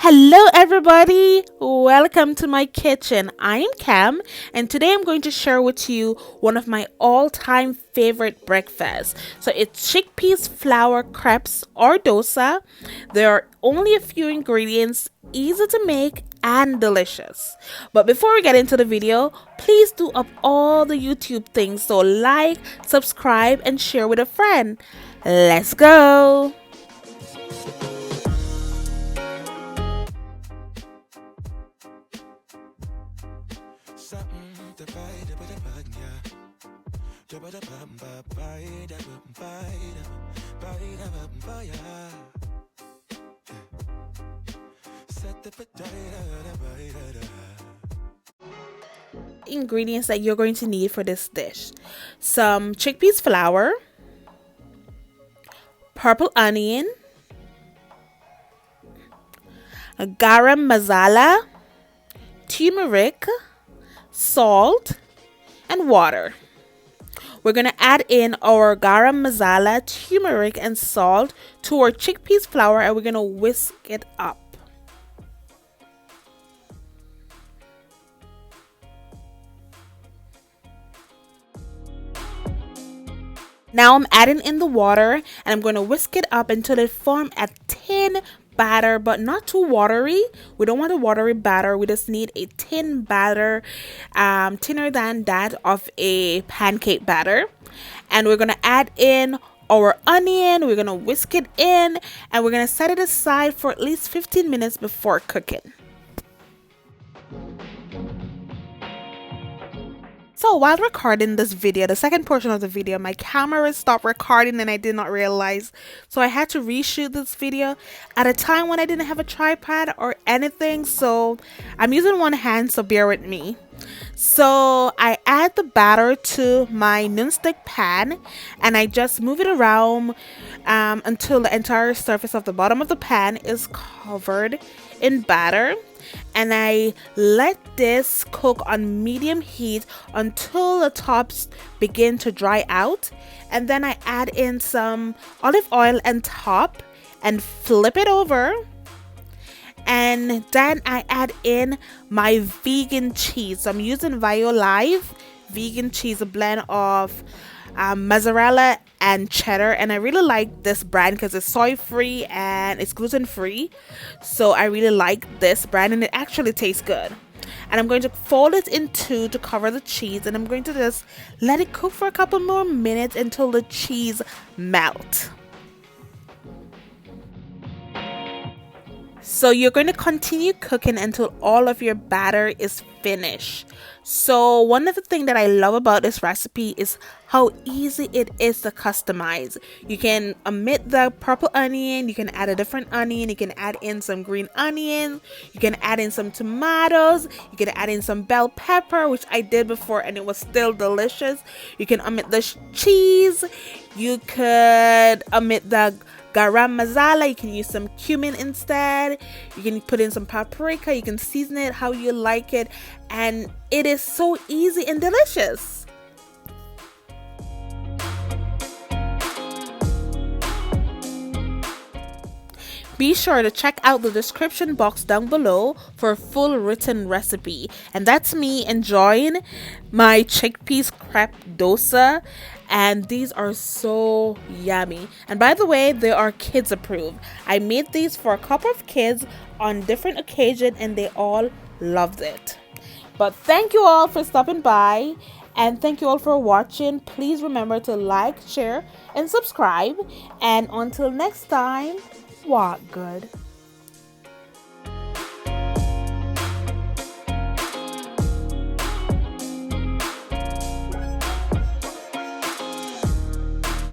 Hello everybody, welcome to my kitchen. I am Cam and today I'm going to share with you one of my all-time favorite breakfasts. So it's chickpeas flour crepes or dosa. There are only a few ingredients, easy to make and delicious. But before we get into the video, please do up all the YouTube things. So like, subscribe and share with a friend. Let's go! Ingredients that you're going to need for this dish: some chickpeas flour, purple onion, a garam masala, turmeric, salt, and water. We're going to add in our garam masala, turmeric, and salt to our chickpeas flour and we're going to whisk it up. Now I'm adding in the water and I'm going to whisk it up until it forms a thin batter, but not too watery. We don't want a watery batter. We just need a thin batter, thinner than that of a pancake batter. And we're going to add in our onion. We're going to whisk it in and we're going to set it aside for at least 15 minutes before cooking. So while recording this video, the second portion of the video, my camera stopped recording and I did not realize. So I had to reshoot this video at a time when I didn't have a tripod or anything. So I'm using one hand, so bear with me. So I add the batter to my nonstick pan and I just move it around until the entire surface of the bottom of the pan is covered in batter. And I let this cook on medium heat until the tops begin to dry out. And then I add in some olive oil on top and flip it over. And then I add in my vegan cheese. So I'm using Live vegan cheese, a blend of mozzarella and cheddar, and I really like this brand because it's soy free and it's gluten free. So I really like this brand and it actually tastes good. And I'm going to fold it in two to cover the cheese, and I'm going to just let it cook for a couple more minutes until the cheese melts. So you're going to continue cooking until all of your batter is finished. So one of the things that I love about this recipe is how easy it is to customize. You can omit the purple onion, you can add a different onion, you can add in some green onions, you can add in some tomatoes, you can add in some bell pepper, which I did before and it was still delicious. You can omit the cheese, you could omit the garam masala, you can use some cumin instead, you can put in some paprika, you can season it how you like it, and it is so easy and delicious. Be sure to check out the description box down below for a full written recipe. And that's me enjoying my chickpeas crepe dosa. And these are so yummy. And by the way, they are kids approved. I made these for a couple of kids on different occasions and they all loved it. But thank you all for stopping by. And thank you all for watching. Please remember to like, share, and subscribe. And until next time, walk good.